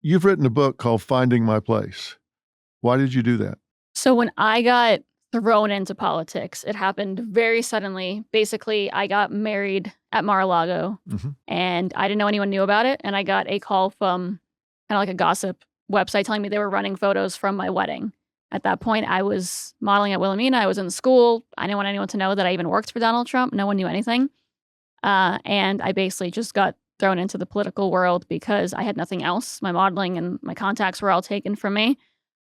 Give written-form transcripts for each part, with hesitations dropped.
You've written a book called Finding My Place. Why did you do that? So when I got thrown into politics, it happened very suddenly. Basically, I got married at Mar-a-Lago, and I didn't know anyone knew about it. And I got a call from kind of like a gossip website telling me they were running photos from my wedding. At that point, I was modeling at Wilhelmina. I was in school. I didn't want anyone to know that I even worked for Donald Trump. No one knew anything. And I basically just got thrown into the political world because I had nothing else. My modeling and my contacts were all taken from me.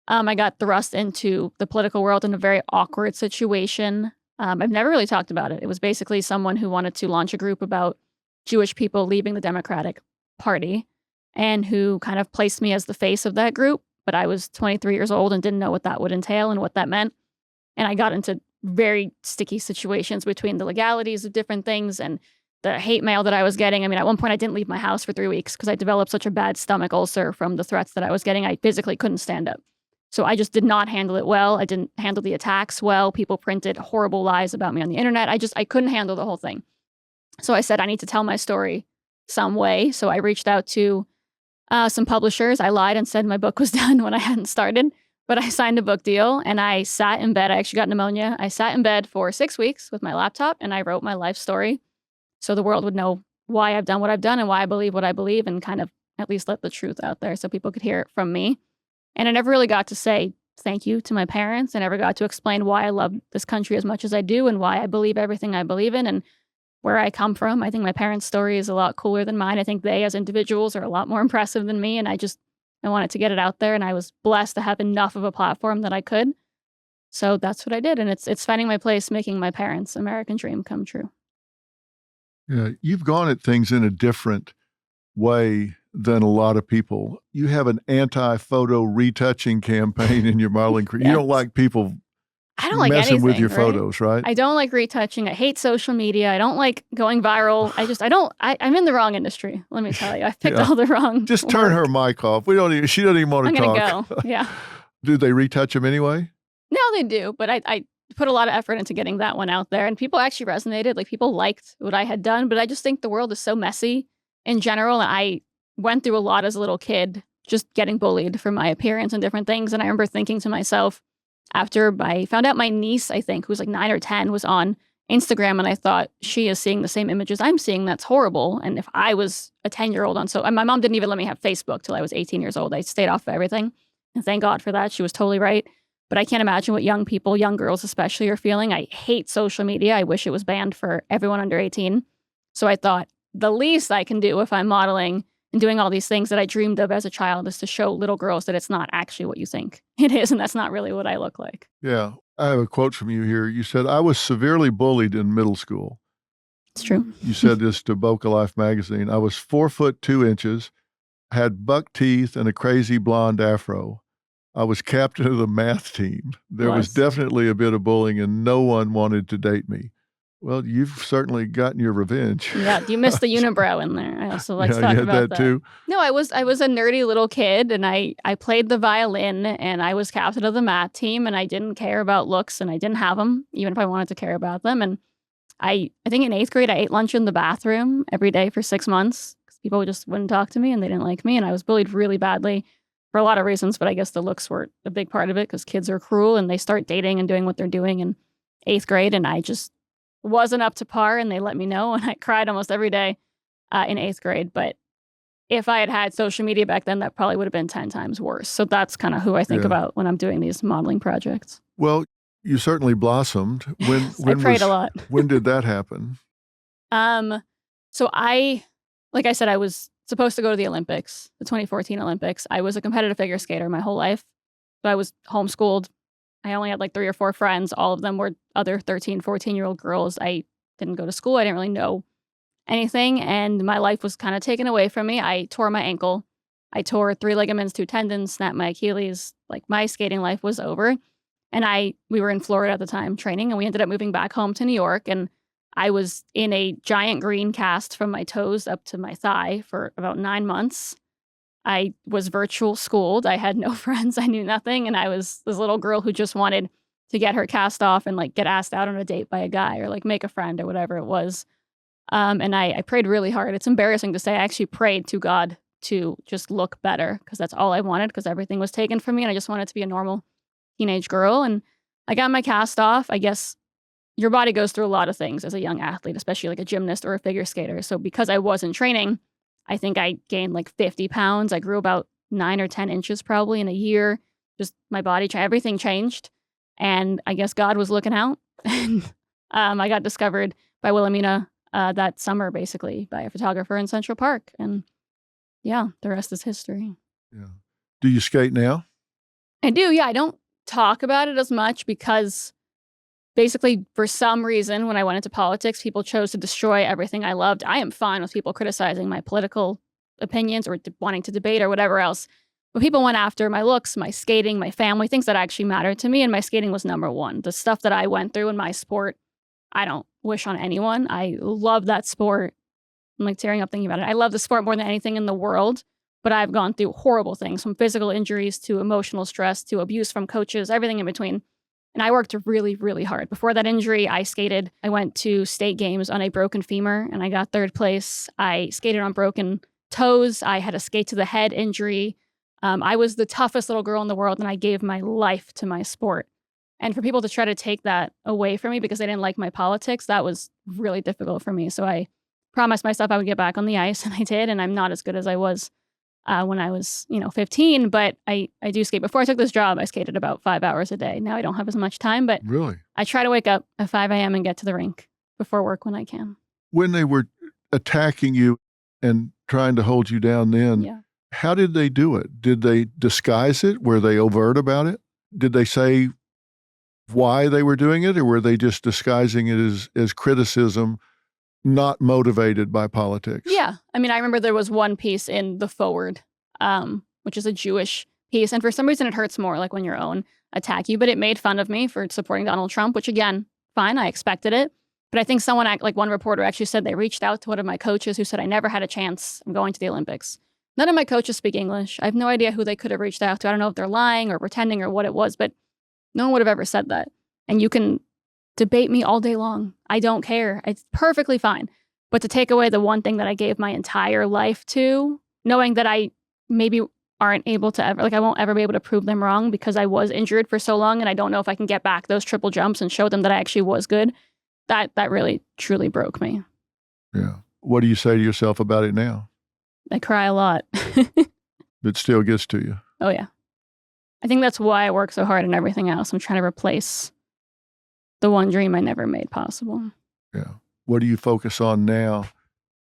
I got thrust into the political world in a very awkward situation. I've never really talked about it. It was basically someone who wanted to launch a group about Jewish people leaving the Democratic Party and who kind of placed me as the face of that group. But I was 23 years old and didn't know what that would entail and what that meant. And I got into very sticky situations between the legalities of different things and the hate mail that I was getting. I mean, at one point I didn't leave my house for 3 weeks because I developed such a bad stomach ulcer from the threats that I was getting. I physically couldn't stand up. So I just did not handle it well. I didn't handle the attacks well. People printed horrible lies about me on the internet. I couldn't handle the whole thing. So I said, I need to tell my story some way. So I reached out to some publishers. I lied and said my book was done when I hadn't started, but I signed a book deal and I sat in bed. I actually got pneumonia. I sat in bed for 6 weeks with my laptop and I wrote my life story so the world would know why I've done what I've done and why I believe what I believe and kind of at least let the truth out there so people could hear it from me. And I never really got to say thank you to my parents. I never got to explain why I love this country as much as I do and why I believe everything I believe in and where I come from. I think my parents' story is a lot cooler than mine. I think they, as individuals, are a lot more impressive than me. And I wanted to get it out there. And I was blessed to have enough of a platform that I could. So that's what I did. And it's finding my place, making my parents' American dream come true. Yeah, you've gone at things in a different way than a lot of people. You have an anti-photo retouching campaign in your modeling career. Yeah. You don't like people I don't like messing anything, with your right? photos, right? I don't like retouching. I hate social media. I don't like going viral. I'm in the wrong industry. Let me tell you, I've picked all the wrong. Just turn her mic off. She doesn't even want to talk. I'm gonna go. Yeah. Do they retouch them anyway? No, they do. But I put a lot of effort into getting that one out there, and people actually resonated. Like people liked what I had done. But I just think the world is so messy in general, and I went through a lot as a little kid, just getting bullied for my appearance and different things. And I remember thinking to myself, after I found out my niece, I think, who was like 9 or 10, was on Instagram, and I thought, she is seeing the same images I'm seeing. That's horrible. And if I was a 10-year-old and my mom didn't even let me have Facebook till I was 18 years old. I stayed off of everything. And thank God for that. She was totally right. But I can't imagine what young people, young girls especially, are feeling. I hate social media. I wish it was banned for everyone under 18. So I thought the least I can do if I'm modeling and doing all these things that I dreamed of as a child is to show little girls that it's not actually what you think it is, and that's not really what I look like. Yeah. I have a quote from you here. You said, I was severely bullied in middle school. It's true. You said this to Boca Life magazine. I was 4'2", had buck teeth and a crazy blonde afro. I was captain of the math team. There was definitely a bit of bullying and no one wanted to date me. Well, you've certainly gotten your revenge. Yeah, you missed the unibrow in there. So let's talk about that too. No, I was a nerdy little kid, and I played the violin, and I was captain of the math team, and I didn't care about looks, and I didn't have them, even if I wanted to care about them. And I think in 8th grade, I ate lunch in the bathroom every day for 6 months because people just wouldn't talk to me, and they didn't like me, and I was bullied really badly for a lot of reasons, but I guess the looks were a big part of it because kids are cruel, and they start dating and doing what they're doing in 8th grade, and I just wasn't up to par, and they let me know, and I cried almost every day in 8th grade. But if I had had social media back then, that probably would have been 10 times worse. So that's kind of who I think about when I'm doing these modeling projects. Well, you certainly blossomed. When I prayed a lot. When did that happen? So like I said, I was supposed to go to the Olympics, the 2014 Olympics. I was a competitive figure skater my whole life. So I was homeschooled. I only had like 3 or 4 friends. All of them were other 13, 14-year-old girls. I didn't go to school. I didn't really know anything. And my life was kind of taken away from me. I tore my ankle. I tore 3 ligaments, 2 tendons, snapped my Achilles. Like my skating life was over. And we were in Florida at the time training, and we ended up moving back home to New York. And I was in a giant green cast from my toes up to my thigh for about 9 months. I was virtual schooled. I had no friends. I knew nothing. And I was this little girl who just wanted to get her cast off and like get asked out on a date by a guy or like make a friend or whatever it was. And I prayed really hard. It's embarrassing to say I actually prayed to God to just look better because that's all I wanted because everything was taken from me and I just wanted to be a normal teenage girl. And I got my cast off. I guess your body goes through a lot of things as a young athlete, especially like a gymnast or a figure skater. So because I wasn't training, I think I gained like 50 pounds. I grew about 9 or 10 inches probably in a year. Just my body, everything changed. And I guess God was looking out. And I got discovered by Wilhelmina that summer, basically, by a photographer in Central Park. And yeah, the rest is history. Yeah. Do you skate now? I do, yeah. I don't talk about it as much because basically, for some reason, when I went into politics, people chose to destroy everything I loved. I am fine with people criticizing my political opinions or wanting to debate or whatever else. But people went after my looks, my skating, my family, things that actually mattered to me. And my skating was number one. The stuff that I went through in my sport, I don't wish on anyone. I love that sport. I'm like tearing up thinking about it. I love the sport more than anything in the world. But I've gone through horrible things, from physical injuries to emotional stress to abuse from coaches, everything in between. And I worked really, really hard. Before that injury, I skated. I went to state games on a broken femur and I got 3rd place. I skated on broken toes. I had a skate to the head injury. I was the toughest little girl in the world and I gave my life to my sport. And for people to try to take that away from me because they didn't like my politics, that was really difficult for me. So I promised myself I would get back on the ice and I did. And I'm not as good as I was when I was, 15, but I do skate. Before I took this job, I skated about 5 hours a day. Now I don't have as much time, but really, I try to wake up at 5 a.m. and get to the rink before work when I can. When they were attacking you and trying to hold you down then, Yeah. How did they do it? Did they disguise it? Were they overt about it? Did they say why they were doing it, or were they just disguising it as criticism, not motivated by politics? Yeah. I mean, I remember there was one piece in The Forward, which is a Jewish piece. And for some reason, it hurts more like when your own attack you. But it made fun of me for supporting Donald Trump, which again, fine. I expected it. But I think one reporter actually said they reached out to one of my coaches who said, I never had a chance. I'm going to the Olympics. None of my coaches speak English. I have no idea who they could have reached out to. I don't know if they're lying or pretending or what it was, but no one would have ever said that. And you can debate me all day long. I don't care. It's perfectly fine. But to take away the one thing that I gave my entire life to, knowing that I maybe aren't able to ever, I won't ever be able to prove them wrong because I was injured for so long and I don't know if I can get back those triple jumps and show them that I actually was good. That really, truly broke me. Yeah. What do you say to yourself about it now? I cry a lot. It still gets to you. Oh, yeah. I think that's why I work so hard and everything else. I'm trying to replace the one dream I never made possible. Yeah. What do you focus on now?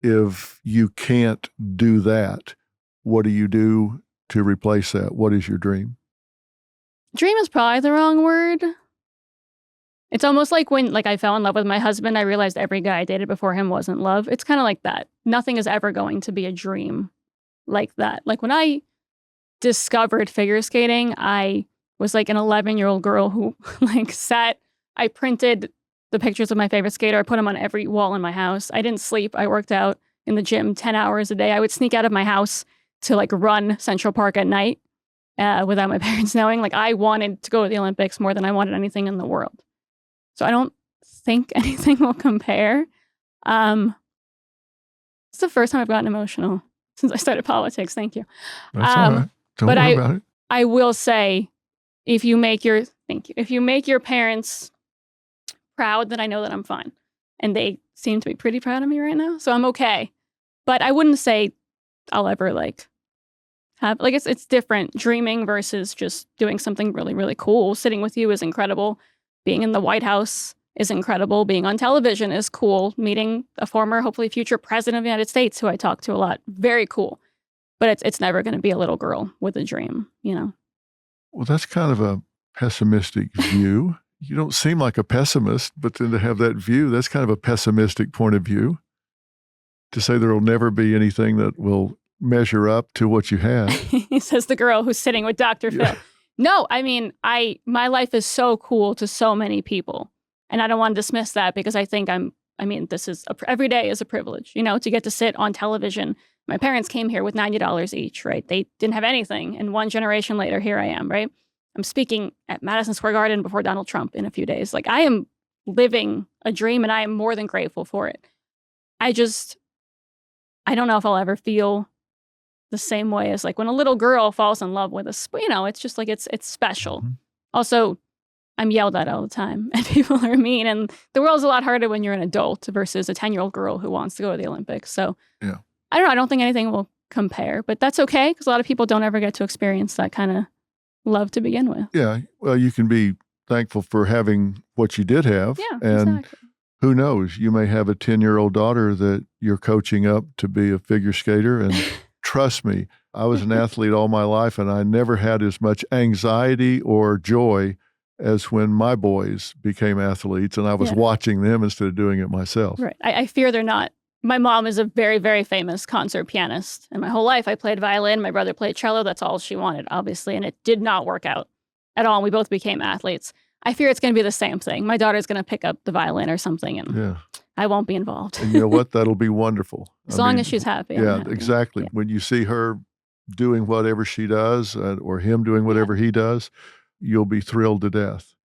If you can't do that, what do you do to replace that? What is your dream? Dream is probably the wrong word. It's almost like when I fell in love with my husband, I realized every guy I dated before him wasn't love. It's kind of like that. Nothing is ever going to be a dream like that. Like when I discovered figure skating, I was like an 11-year-old girl who I printed the pictures of my favorite skater. I put them on every wall in my house. I didn't sleep. I worked out in the gym 10 hours a day. I would sneak out of my house to run Central Park at night without my parents knowing. I wanted to go to the Olympics more than I wanted anything in the world. So I don't think anything will compare. It's the first time I've gotten emotional since I started politics. Thank you. That's all right. Don't worry about it. I will say, if you make your parents proud, then I know that I'm fine. And they seem to be pretty proud of me right now. So I'm okay. But I wouldn't say I'll ever have, it's different. Dreaming versus just doing something really, really cool. Sitting with you is incredible. Being in the White House is incredible. Being on television is cool. Meeting a former, hopefully future president of the United States who I talk to a lot. Very cool. But it's never going to be a little girl with a dream, Well, that's kind of a pessimistic view. You don't seem like a pessimist, but then to have that view, that's kind of a pessimistic point of view. To say there will never be anything that will measure up to what you have. Says the girl who's sitting with Dr. Phil. No, I mean, my life is so cool to so many people. And I don't want to dismiss that because I think every day is a privilege, to get to sit on television. My parents came here with $90 each, right? They didn't have anything. And one generation later, here I am, right? I'm speaking at Madison Square Garden before Donald Trump in a few days. I am living a dream and I am more than grateful for it. I don't know if I'll ever feel the same way as like when a little girl falls in love with a, you know, it's just like it's special. Mm-hmm. Also, I'm yelled at all the time and people are mean, and the world's a lot harder when you're an adult versus a 10-year-old girl who wants to go to the Olympics. So yeah. I don't know. I don't think anything will compare, but that's okay because a lot of people don't ever get to experience that kind of love to begin with. Yeah. Well, you can be thankful for having what you did have. Yeah, and exactly. Who knows? You may have a 10-year-old daughter that you're coaching up to be a figure skater. And trust me, I was an athlete all my life, and I never had as much anxiety or joy as when my boys became athletes, and I was watching them instead of doing it myself. Right. I fear they're not. My mom is a very, very famous concert pianist. And my whole life I played violin. My brother played cello. That's all she wanted, obviously. And it did not work out at all. And we both became athletes. I fear it's going to be the same thing. My daughter's going to pick up the violin or something, and I won't be involved. And you know what? That'll be wonderful. As long as she's happy. Yeah, happy. exactly. Yeah. When you see her doing whatever she does or him doing whatever he does, you'll be thrilled to death.